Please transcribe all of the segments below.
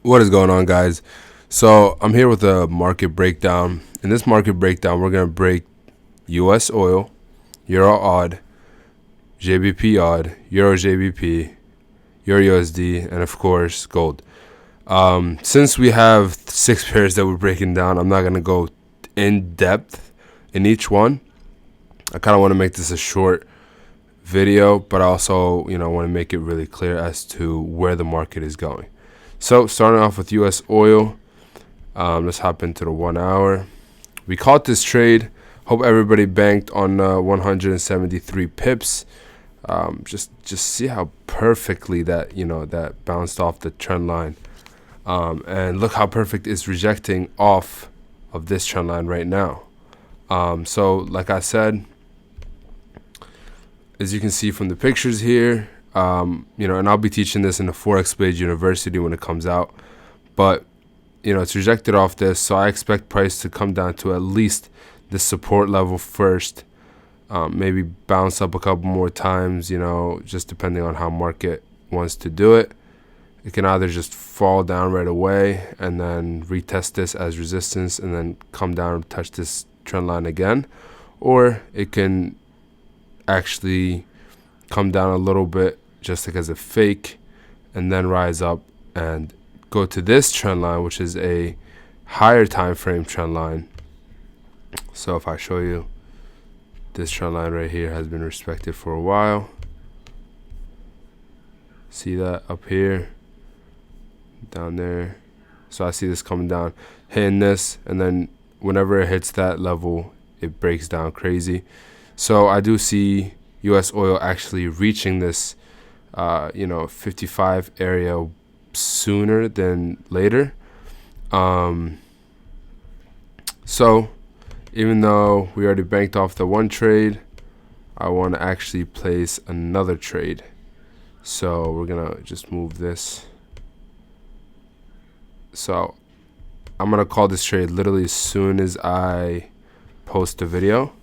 What is going on, guys? So I'm here with a market breakdown. In this market breakdown, we're going to break US oil, Euro odd, JBP odd, Euro JBP, Euro USD, and of course gold. Since we have 6 pairs that we're breaking down, I'm not going to go in depth in each one. I kind of want to make this a short video, but I also want to make it really clear as to where the market is going. So starting off with US oil, let's hop into the 1 hour. We caught this trade. Hope everybody banked on 173 pips. Just see how perfectly that bounced off the trend line, and look how perfect it's rejecting off of this trend line right now. So like I said, as you can see from the pictures here, and I'll be teaching this in the Forex University when it comes out, but it's rejected off this, so I expect price to come down to at least the support level first, maybe bounce up a couple more times, just depending on how market wants to do it. It can either just fall down right away and then retest this as resistance and then come down and touch this trend line again, or it can actually come down a little bit just like as a fake and then rise up and go to this trend line, which is a higher time frame trend line. So if I show you, this trend line right here has been respected for a while. See that up here, down there? So I see this coming down, hitting this, and then whenever it hits that level, it breaks down crazy. So I do see US oil actually reaching this 55 area sooner than later. So even though we already banked off the one trade, I want to actually place another trade. So we're gonna just move this. So I'm gonna call this trade literally as soon as I post the video,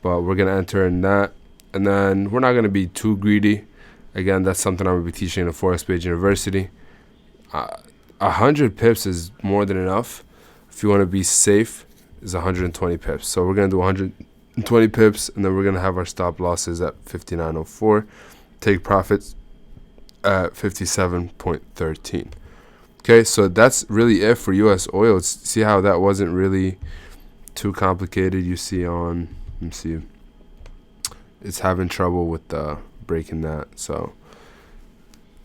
but we're gonna enter in that, and then we're not gonna be too greedy. Again, that's something I'm gonna be teaching in the Forex University. 100 pips is more than enough. If you want to be safe, is 120 pips. So we're gonna do 120 pips, and then we're gonna have our stop losses at 59.04, take profits at 57.13. Okay, so that's really it for US oil. See how that wasn't really too complicated. You see on, let me see, it's having trouble with breaking that. So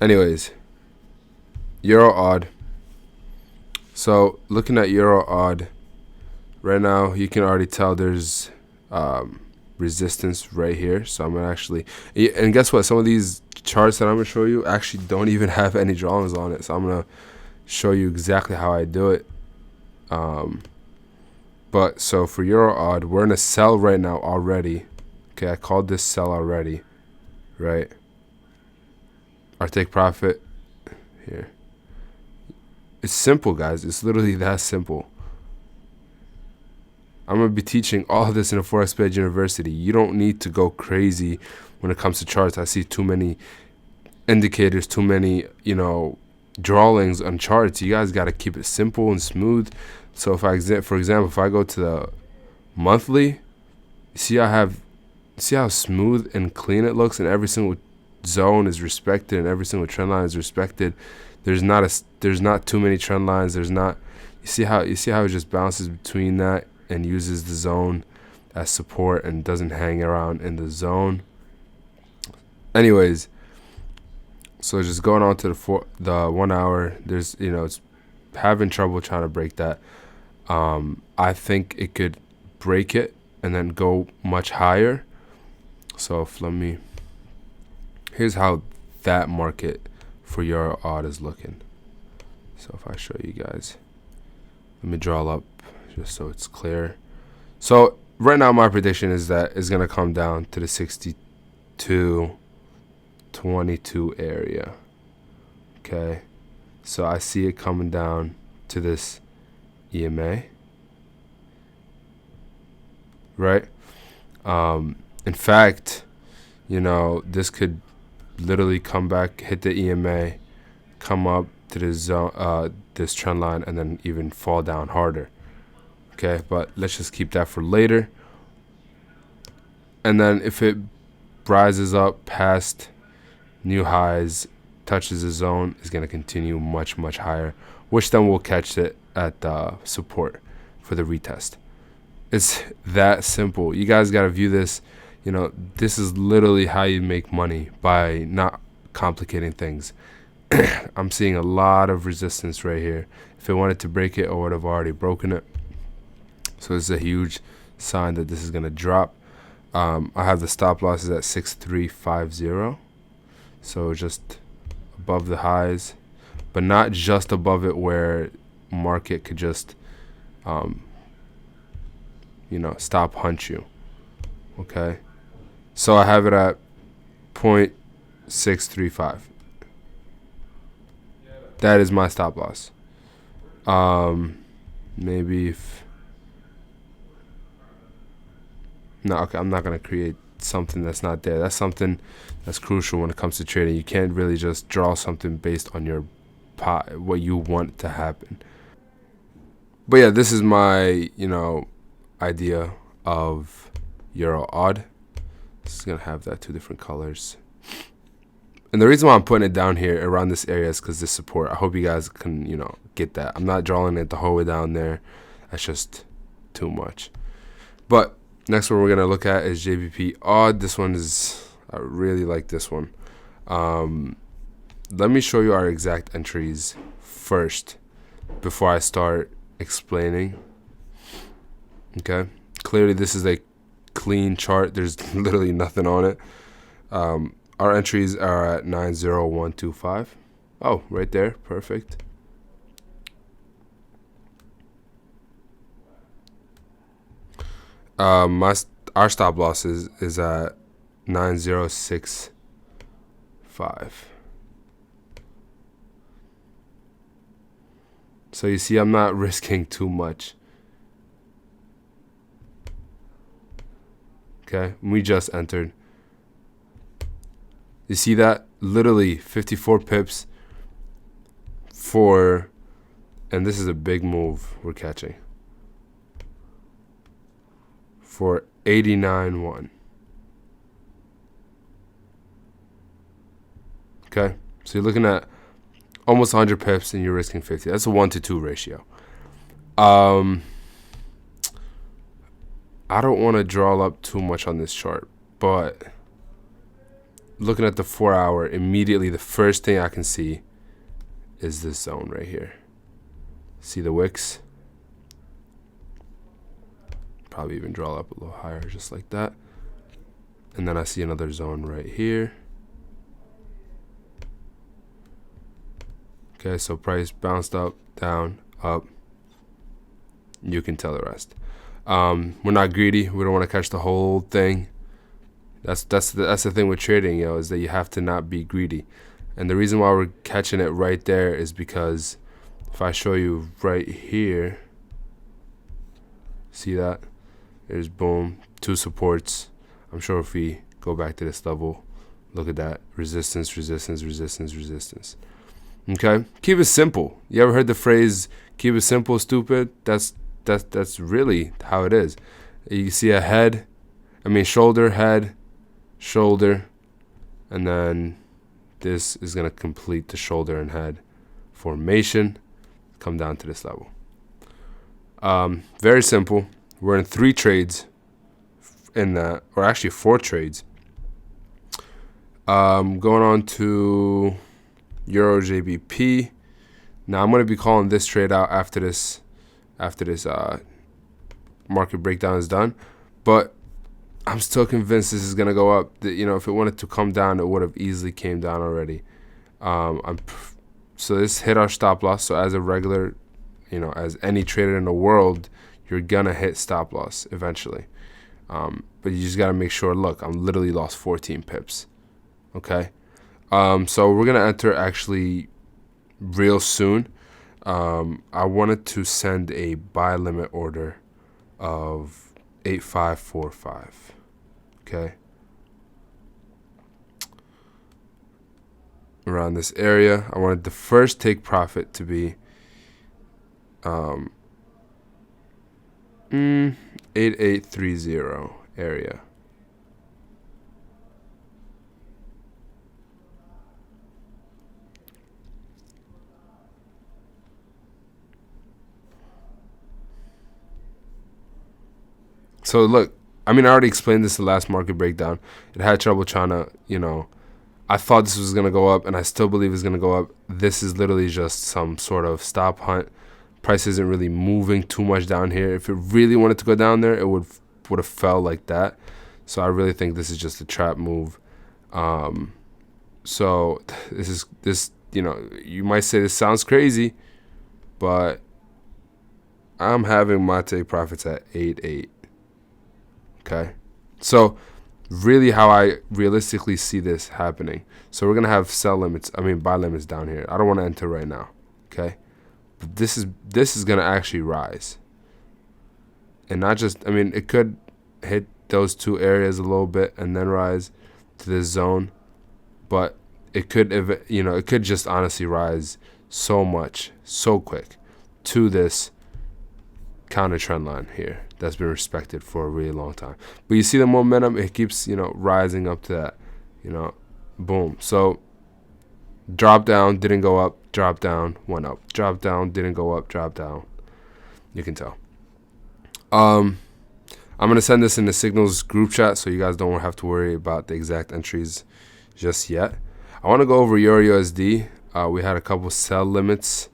anyways, Euro odd. So looking at Euro odd right now, you can already tell there's resistance right here. So I'm gonna actually, and guess what, some of these charts that I'm gonna show you actually don't even have any drawings on it, so I'm gonna show you exactly how I do it. But so for Euro odd, we're in a sell right now already. Okay, I called this sell already, right? Our take profit here. It's simple, guys. It's literally that simple. I'm going to be teaching all of this in the Forex University. You don't need to go crazy when it comes to charts. I see too many indicators, too many, drawings on charts. You guys got to keep it simple and smooth. So for example, if I go to the monthly, see how smooth and clean it looks, and every single zone is respected and every single trend line is respected. There's not too many trend lines. You see how it just bounces between that and uses the zone as support and doesn't hang around in the zone. Anyways, so just going on to the 1 hour, there's it's having trouble trying to break that. I think it could break it and then go much higher. So here's how that market for Euro odd is looking. So if I show you guys, let me draw up just so it's clear. So right now my prediction is that it's gonna come down to the 62.22 area. Okay, so I see it coming down to this EMA, right? In fact, this could literally come back, hit the EMA, come up, to this zone, this trend line, and then even fall down harder. Okay, but let's just keep that for later. And then if it rises up past new highs, touches the zone, is going to continue much higher, which then will catch it at support for the retest. It's that simple. You guys got to view this, you know, this is literally how you make money, by not complicating things. I'm seeing a lot of resistance right here. If it wanted to break it, I would have already broken it. So it's a huge sign that this is going to drop. I have the stop losses at 6350. So just above the highs, but not just above it where market could just, you know, stop hunch you. Okay. So I have it at 0.635. That is my stop loss. Maybe if, no, okay, I'm not going to create something that's not there. That's something that's crucial when it comes to trading. You can't really just draw something based on your pot, what you want to happen. But yeah, this is my, you know, idea of Euro AUD. This is going to have that 2 different colors. And the reason why I'm putting it down here around this area is because this support. I hope you guys can, you know, get that. I'm not drawing it the whole way down there. That's just too much. But next one we're going to look at is JBP AUD. This one is, I really like this one. Let me show you our exact entries first before I start explaining. Okay. Clearly this is a clean chart. There's literally nothing on it. Our entries are at 90125. Oh, right there. Perfect. Our stop loss is at 9065. So you see, I'm not risking too much. Okay, we just entered. You see that? Literally 54 pips for, and this is a big move we're catching, for 89.1. Okay, so you're looking at almost 100 pips and you're risking 50. That's a 1-to-2 ratio. I don't want to draw up too much on this chart, but looking at the 4-hour, immediately the first thing I can see is this zone right here. See the wicks? Probably even draw up a little higher, just like that. And then I see another zone right here. Okay, so price bounced up, down, up. You can tell the rest. We're not greedy. We don't want to catch the whole thing. That's the thing with trading, yo, is that you have to not be greedy. And the reason why we're catching it right there is because if I show you right here, see that? There's boom, 2 supports. I'm sure if we go back to this level, look at that. Resistance, resistance, resistance, resistance. Okay? Keep it simple. You ever heard the phrase, keep it simple, stupid? That's really how it is. You see a head, shoulder, head, shoulder, and then this is going to complete the shoulder and head formation, come down to this level. Very simple. We're in 3 trades in that, or actually 4 trades. Going on to EURGBP. Now I'm going to be calling this trade out after this market breakdown is done, but I'm still convinced this is going to go up. You know, if it wanted to come down, it would have easily came down already. So this hit our stop loss. So as a regular, you know, as any trader in the world, you're going to hit stop loss eventually. But you just got to make sure, look, I'm literally lost 14 pips. Okay. So we're going to enter actually real soon. I wanted to send a buy limit order of 8545. Okay. around this area. I wanted the first take profit to be 8830 area. So look, I mean, I already explained this in the last market breakdown. It had trouble trying to, I thought this was going to go up, and I still believe it's going to go up. This is literally just some sort of stop hunt. Price isn't really moving too much down here. If it really wanted to go down there, it would have fell like that. So I really think this is just a trap move. So this, you might say this sounds crazy, but I'm having my take profits at 8.8. Okay, so really how I realistically see this happening. So we're gonna have buy limits down here. I don't want to enter right now. Okay, but this is gonna actually rise, and not just. It could hit those two areas a little bit and then rise to this zone, but it could, it could just honestly rise so much, so quick to this counter trend line here that's been respected for a really long time. But you see the momentum, it keeps rising up to that, boom. So drop down, didn't go up, drop down, went up, drop down, didn't go up, drop down. You can tell. I'm gonna send this in the signals group chat so you guys don't have to worry about the exact entries just yet. I want to go over EURUSD. We had a couple sell limits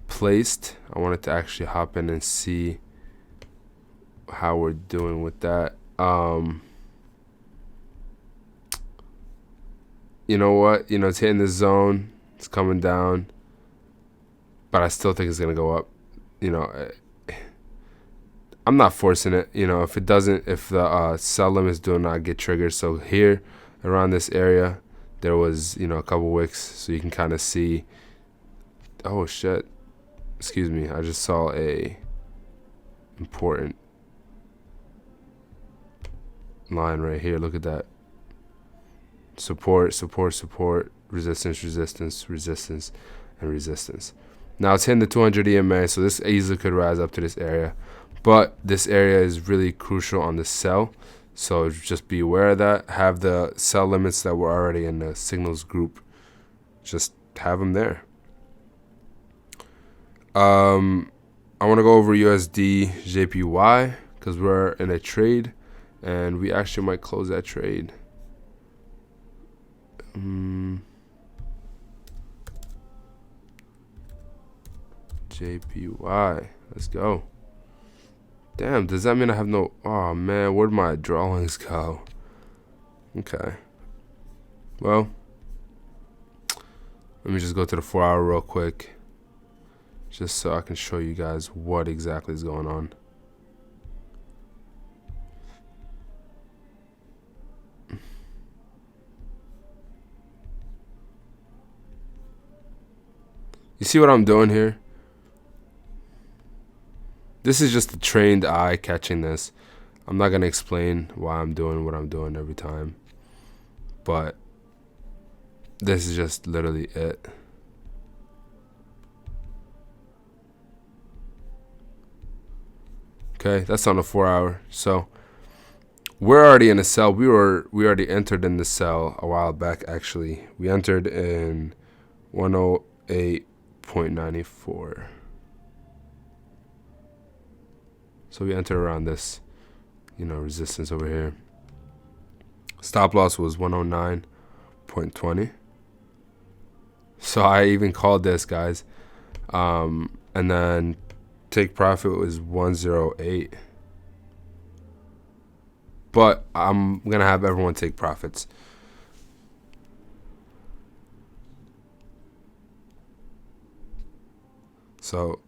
placed. I wanted to actually hop in and see how we're doing with that. You know what? It's hitting the zone. It's coming down. But I still think it's going to go up. I'm not forcing it. If it doesn't, if the sell limits do not get triggered. So here around this area, there was, a couple wicks. So you can kind of see. Oh, shit. Excuse me. I just saw a important line right here. Look at that. Support, support, support, resistance, resistance, resistance, and resistance. Now it's hitting the 200 EMA, so this easily could rise up to this area. But this area is really crucial on the sell, so just be aware of that. Have the sell limits that were already in the signals group. Just have them there. I want to go over USDJPY because we're in a trade, and we actually might close that trade. JPY, let's go. Damn, does that mean I have no? Oh man, where'd my drawings go? Okay. Well, let me just go to the 4-hour real quick, just so I can show you guys what exactly is going on. You see what I'm doing here? This is just a trained eye catching this. I'm not going to explain why I'm doing what I'm doing every time, but this is just literally it. Okay, that's on the 4-hour. So we're already in a sell. We already entered in the sell a while back. Actually, we entered in 108.94. So we entered around this, resistance over here. Stop loss was 109.20. So I even called this, guys. And then take profit was 108. But I'm going to have everyone take profits. So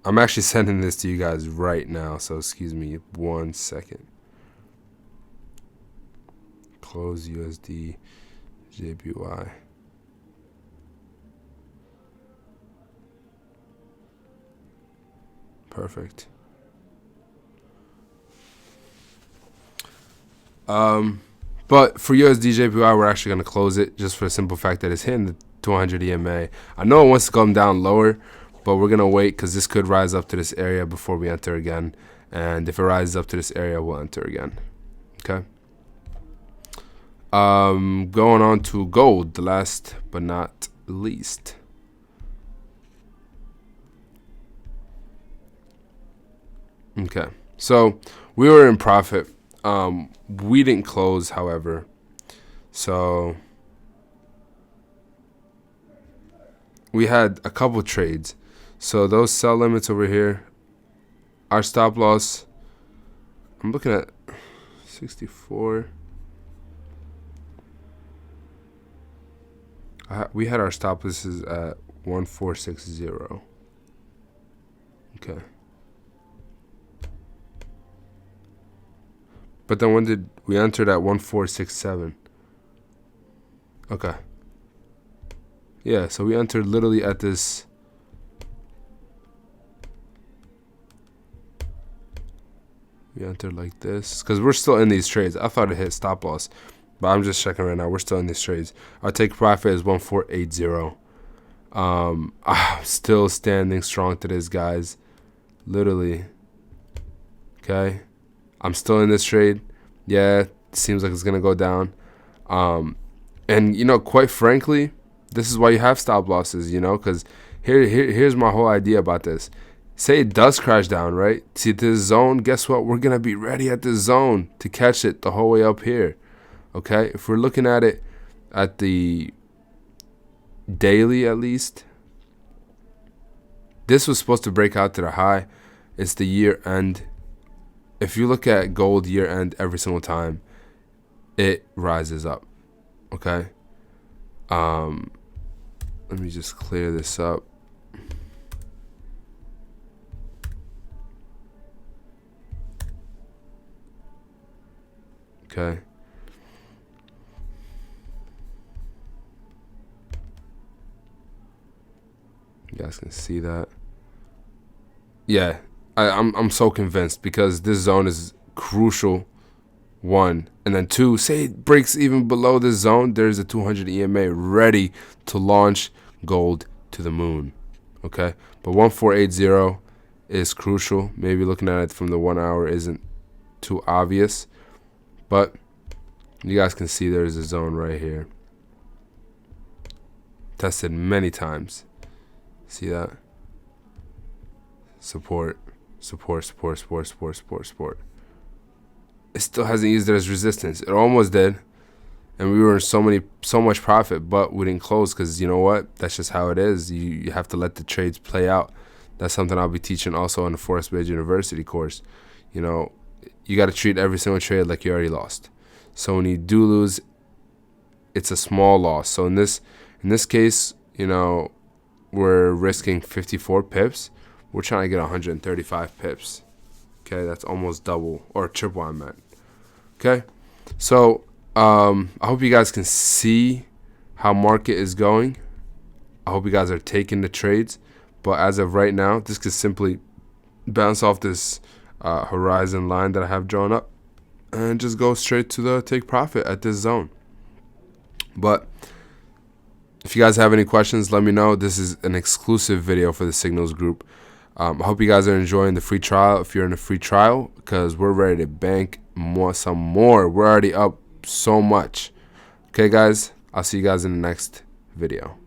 I'm actually sending this to you guys right now. So excuse me 1 second. Close USDJPY. Perfect. But for USDJPY, we're actually going to close it just for the simple fact that it's hitting the 200 EMA. I know it wants to come down lower, but we're gonna wait because this could rise up to this area before we enter again. And if it rises up to this area, we'll enter again. Okay. Going on to gold, the last but not least. Okay, so we were in profit. We didn't close, however. So we had a couple trades. So those sell limits over here, our stop loss, I'm looking at 64. We had our stop losses at 1460. Okay. But then when did we entered at 1467? Okay. Yeah, so we entered literally at this. We entered like this because we're still in these trades. I thought it hit stop loss, but I'm just checking right now. We're still in these trades. Our take profit is 1480. I'm still standing strong to this, guys. Literally. Okay. I'm still in this trade. Yeah, it seems like it's gonna go down. And you know, quite frankly, this is why you have stop losses. You know, because here's my whole idea about this. Say it does crash down, right? See this zone. Guess what? We're gonna be ready at this zone to catch it the whole way up here. Okay, if we're looking at it at the daily, at least, this was supposed to break out to the high. It's the year end. If you look at gold year end every single time, it rises up. Okay. Let me just clear this up. Okay. You guys can see that. Yeah. I'm so convinced because this zone is crucial, one. And then two, say it breaks even below this zone, there's a 200 EMA ready to launch gold to the moon. Okay? But 1480 is crucial. Maybe looking at it from the 1 hour isn't too obvious. But you guys can see there's a zone right here. Tested many times. See that? Support. Support, support, support, support, support, support. It still hasn't used it as resistance. It almost did. And we were in so much profit, but we didn't close because you know what? That's just how it is. You have to let the trades play out. That's something I'll be teaching also in the Forex University course. You know, you got to treat every single trade like you already lost. So when you do lose, it's a small loss. So in this case, you know, we're risking 54 pips. We're trying to get 135 pips. Okay, that's almost double or triple I meant. Okay, so I hope you guys can see how market is going. I hope you guys are taking the trades. But as of right now, this could simply bounce off this horizon line that I have drawn up and just go straight to the take profit at this zone. But if you guys have any questions, let me know. This is an exclusive video for the Signals group. I hope you guys are enjoying the free trial. If you're in a free trial, because we're ready to bank some more. We're already up so much. Okay, guys, I'll see you guys in the next video.